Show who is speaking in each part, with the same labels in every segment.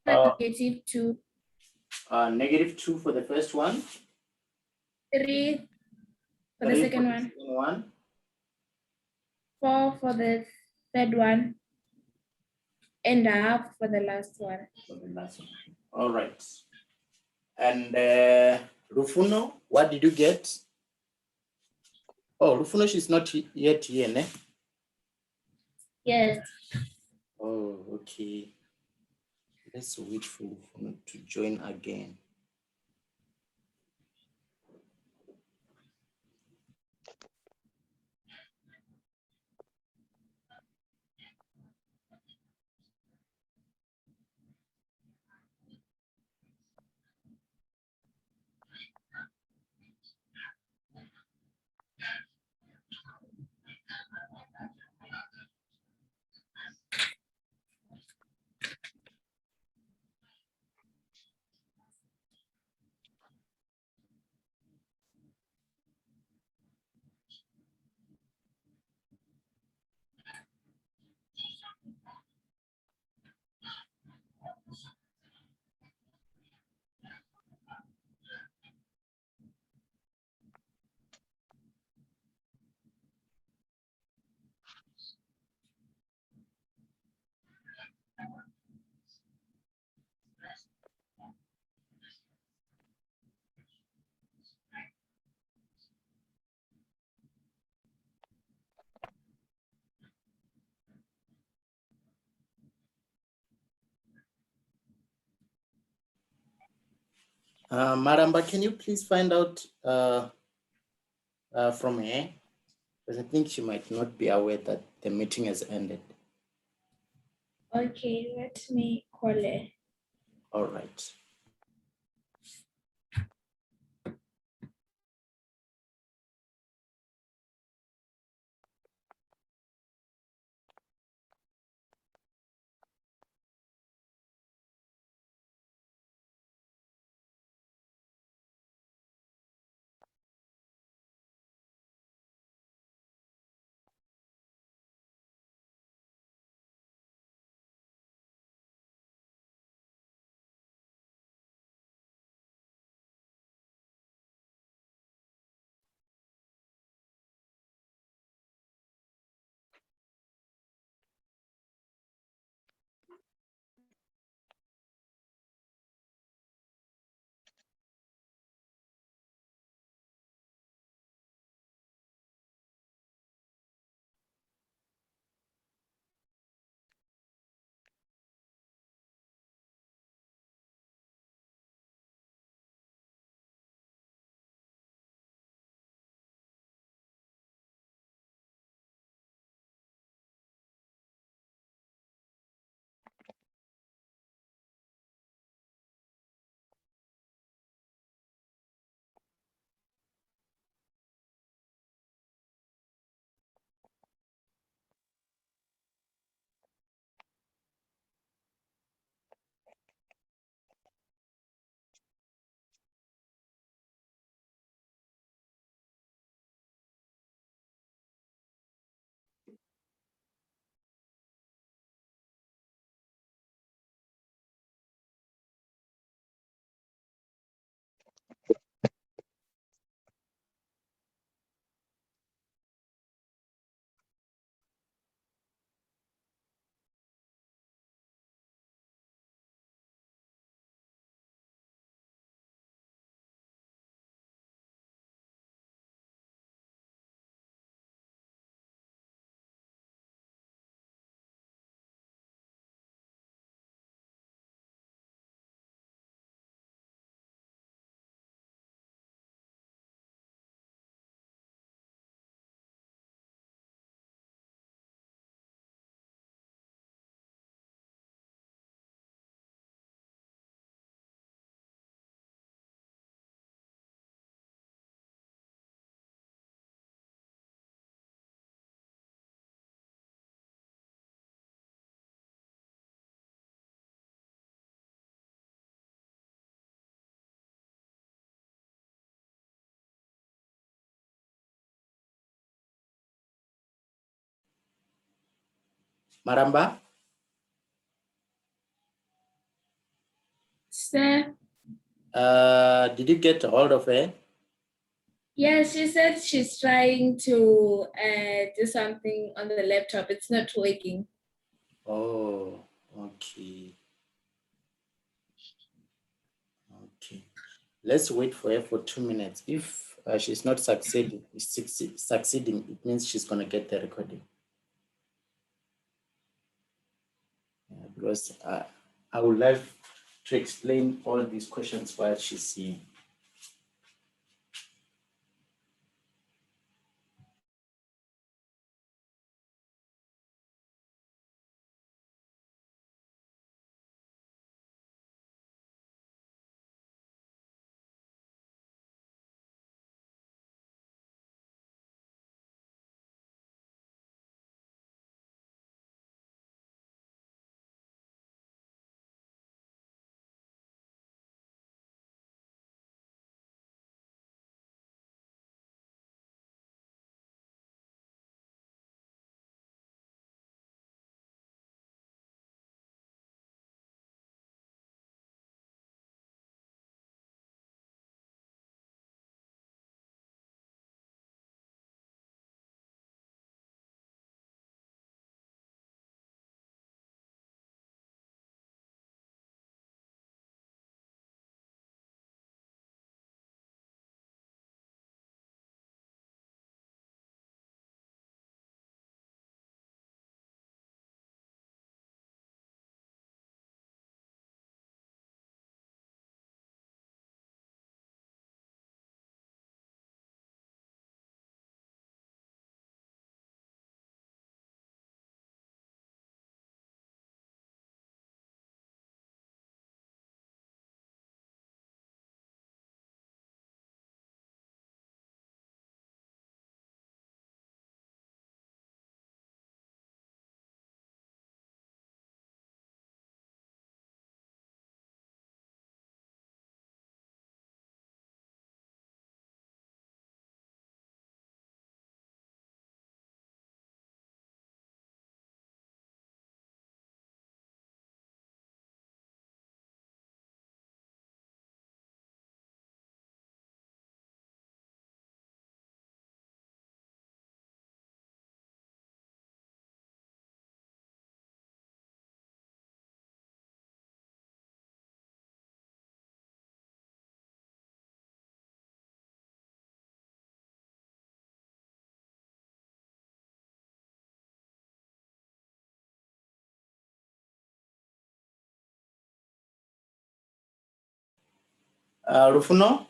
Speaker 1: -2.
Speaker 2: -2 for the first one.
Speaker 1: 3 for the
Speaker 2: 3
Speaker 1: second
Speaker 2: for
Speaker 1: one.
Speaker 2: the second one.
Speaker 1: 4 for the third one. And a half for the last one.
Speaker 2: For the last one. All right. And Rufuno, what did you get? Oh, Rufuno, she's not yet here, ne?
Speaker 1: Yes.
Speaker 2: Oh, okay. Let's wait for Rufuno to join again. Maramba, can you please find out from her? Because I think she might not be aware that the meeting has ended.
Speaker 1: Okay, let me call her.
Speaker 2: All right. Maramba?
Speaker 1: sir.
Speaker 2: Did you get a hold of her?
Speaker 1: Yes, she said she's trying to do something on the laptop. It's not working.
Speaker 2: Oh, okay. Okay. Let's wait for her for 2 minutes. If she's not succeeding, it means she's going to get the recording. Because I would like to explain all these questions while she's here. Rufuno?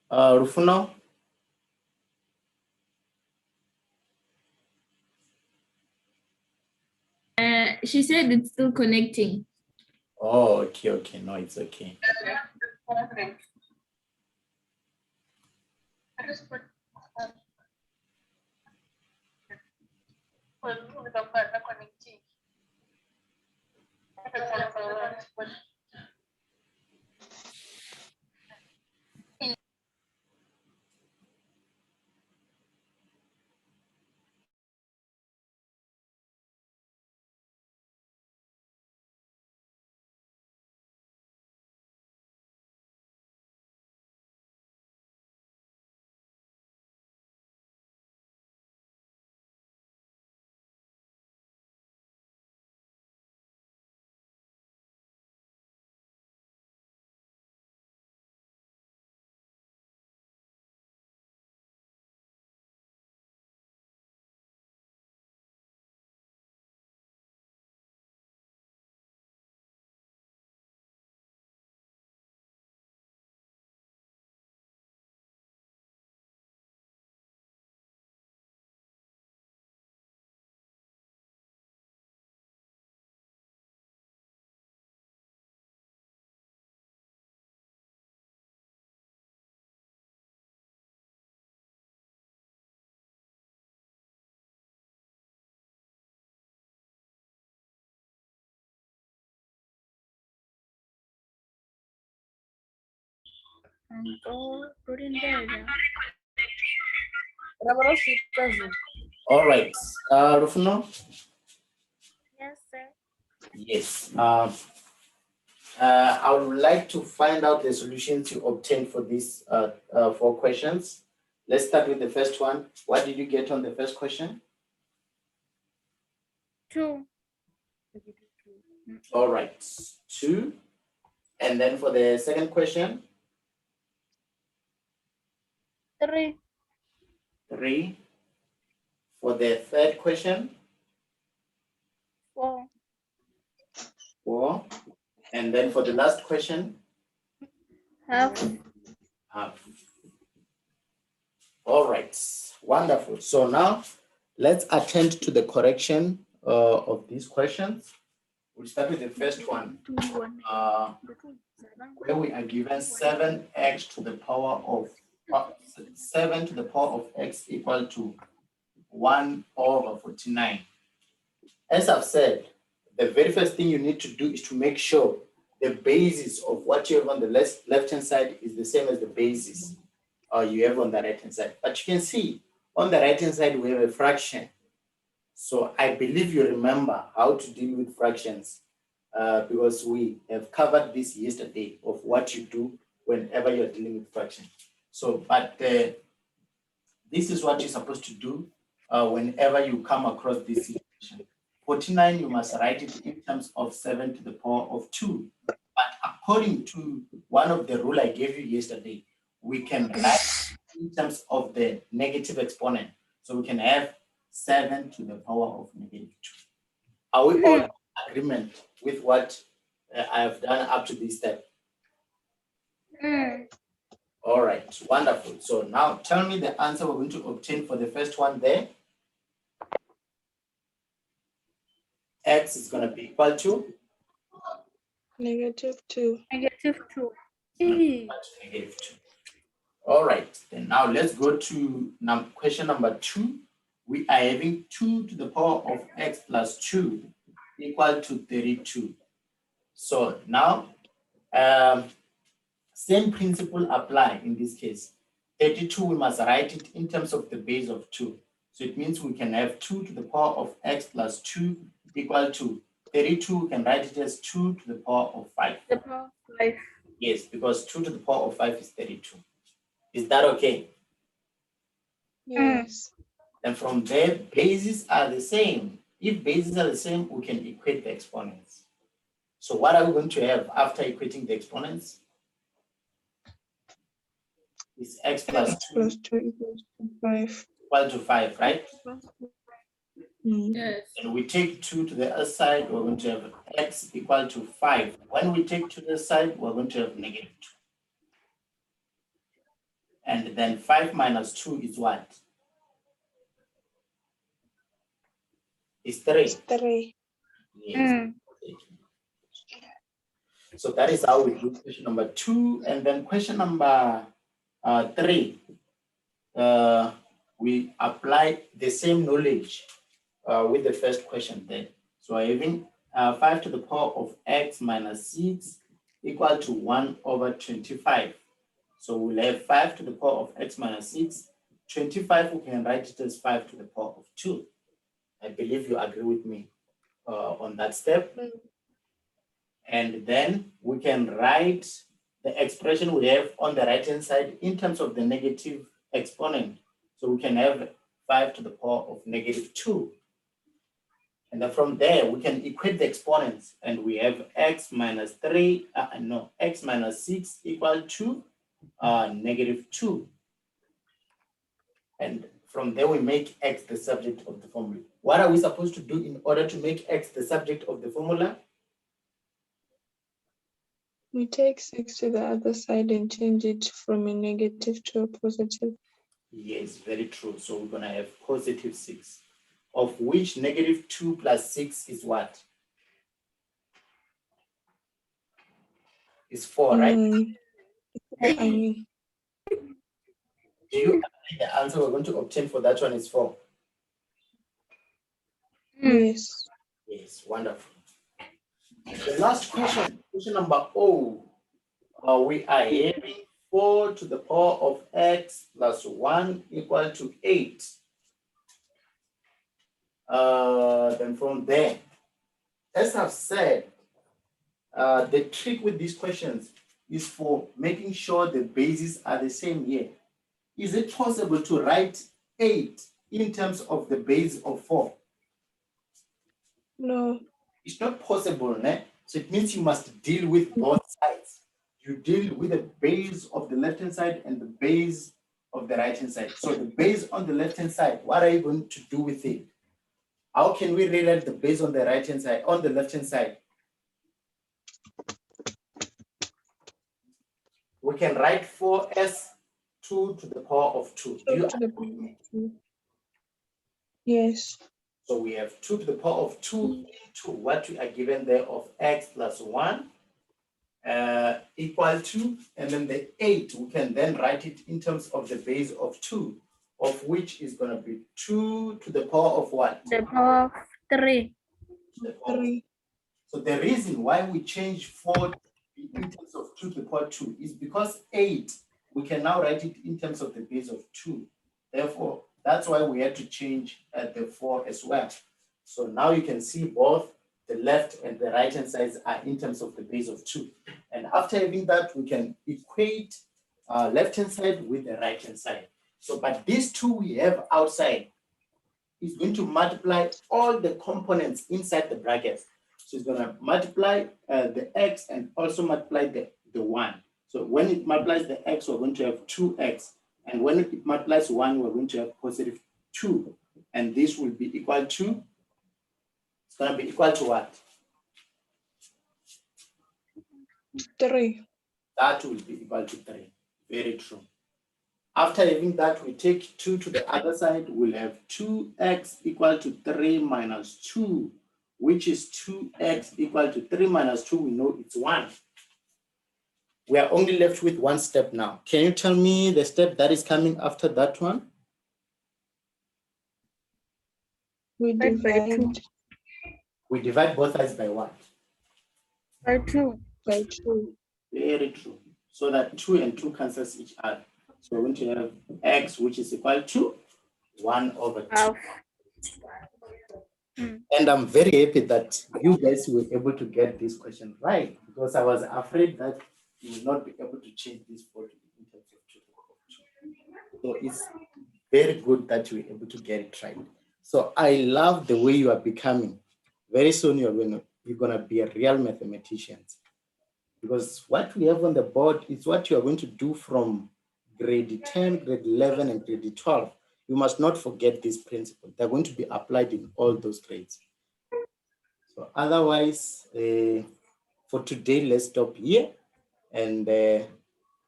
Speaker 2: Rufuno?
Speaker 1: She said it's still connecting.
Speaker 2: Oh, okay. No, it's okay. All right. Rufuno?
Speaker 3: Yes, sir.
Speaker 2: Yes. I would like to find out the solutions you obtained for these 4 questions. Let's start with the first one. What did you get on the first question?
Speaker 3: 2.
Speaker 2: All right, 2. And then for the second question?
Speaker 3: 3.
Speaker 2: 3. For the third question?
Speaker 3: 4.
Speaker 2: 4. And then for the last question?
Speaker 3: Half.
Speaker 2: Half. All right, wonderful. So now let's attend to the correction of these questions. We'll start with the first one, where we are given 7x to the power of 7 to the power of x equal to 1/49. As I've said, the very first thing you need to do is to make sure the basis of what you have on the left-hand side is the same as the basis you have on the right-hand side. But you can see on the right-hand side, we have a fraction. So I believe you remember how to deal with fractions because we have covered this yesterday of what you do whenever you're dealing with fractions. So, but this is what you're supposed to do whenever you come across this situation. 49, you must write it in terms of 7 to the power of 2. But according to one of the rule I gave you yesterday, we can write in terms of the negative exponent. So we can have 7 to the power of -2. Are we all in agreement with what I have done up to this step? All right, wonderful. So now tell me the answer we're going to obtain for the first one there. X is going to be equal to?
Speaker 4: -2.
Speaker 3: -2.
Speaker 2: -2. All right, then now let's go to question number 2. We are having 2 to the power of x plus 2 equal to 32. So now, same principle apply in this case. 32, we must write it in terms of the base of 2. So it means we can have 2 to the power of x plus 2 equal to 32. We can write it as 2 to the power of 5.
Speaker 3: The power of 5.
Speaker 2: Yes, because 2 to the power of 5 is 32. Is that okay?
Speaker 4: Yes.
Speaker 2: And from there, bases are the same. If bases are the same, we can equate the exponents. So what are we going to have after equating the exponents? Is x plus 2
Speaker 4: equals to 5.
Speaker 2: equal to 5, right?
Speaker 1: Yes.
Speaker 2: And we take 2 to the other side, we're going to have x equal to 5. When we take 2 to the side, we're going to have -2. And then 5 minus 2 is what? Is 3.
Speaker 4: 3.
Speaker 2: Yes. So that is how we do question number 2. And then question number 3, we apply the same knowledge with the first question there. So having 5 to the power of x minus 6 equal to 1/25. So we'll have 5 to the power of x minus 6. 25, we can write it as 5 to the power of 2. I believe you agree with me on that step. And then we can write the expression we have on the right-hand side in terms of the negative exponent. So we can have 5 to the power of -2. And then from there, we can equate the exponents, and we have x minus 6 equal to -2. And from there, we make x the subject of the formula. What are we supposed to do in order to make x the subject of the formula?
Speaker 4: We take 6 to the other side and change it from a negative to a positive.
Speaker 2: Yes, very true. So we're going to have +6, of which -2 plus 6 is what? Is 4, right? Do you agree the answer we're going to obtain for that one is 4?
Speaker 4: Yes.
Speaker 2: Yes, wonderful. The last question, question number O, we are having 4 to the power of x plus 1 equal to 8. Then from there, as I've said, the trick with these questions is for making sure the bases are the same here. Is it possible to write 8 in terms of the base of 4?
Speaker 4: No.
Speaker 2: It's not possible, né? So it means you must deal with both sides. You deal with the base of the left-hand side and the base of the right-hand side. So the base on the left-hand side, what are you going to do with it? How can we rewrite the base on the right-hand side, on the left-hand side? We can write 4 as 2 to the power of 2. Do you
Speaker 4: To the power of 2. Yes.
Speaker 2: So we have 2 to the power of 2 into what we are given there of x plus 1 equal to, and then the 8, we can then write it in terms of the base of 2, of which is going to be 2 to the power of what?
Speaker 3: The power of 3.
Speaker 2: The power of
Speaker 4: 3.
Speaker 2: So the reason why we change 4 to be in terms of 2 to the power 2 is because 8, we can now write it in terms of the base of 2. Therefore, that's why we had to change the 4 as well. So now you can see both the left and the right hand sides are in terms of the base of 2. And after having that, we can equate left hand side with the right hand side. So, but these two we have outside is going to multiply all the components inside the brackets. So it's going to multiply the x and also multiply the 1. So when it multiplies the x, we're going to have 2x. And when it multiplies 1, we're going to have positive 2. And this will be equal to, it's going to be equal to what?
Speaker 4: 3.
Speaker 2: That will be equal to 3. Very true. After having that, we take 2 to the other side. We'll have 2x equal to 3 minus 2, which is 2x equal to 3 minus 2. We know it's 1. We are only left with one step now. Can you tell me the step that is coming after that one?
Speaker 4: We
Speaker 3: Divide by 2.
Speaker 4: divide
Speaker 2: We divide both sides by what?
Speaker 3: By 2.
Speaker 4: by 2.
Speaker 2: Very true. So that 2 and 2 cancels each other. So we're going to have x, which is equal to 1 over 2.
Speaker 3: Half.
Speaker 2: And I'm very happy that you guys were able to get this question right, because I was afraid that you will not be able to change this 4 to be in terms of 2 to the power of 2. So it's very good that you were able to get it right. So I love the way you are becoming. Very soon you're gonna be a real mathematician, because what we have on the board is what you are going to do from grade 10, grade 11, and grade 12. You must not forget this principle. They're going to be applied in all those grades. So otherwise, for today, let's stop here. And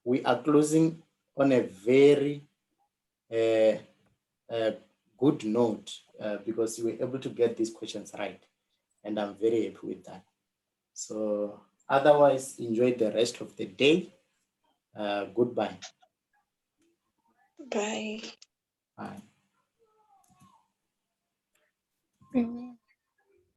Speaker 2: we are closing on a very good note because you were able to get these questions right. And I'm very happy with that. So otherwise, enjoy the rest of the day. Goodbye.
Speaker 4: Bye.
Speaker 2: Bye.
Speaker 3: Amen.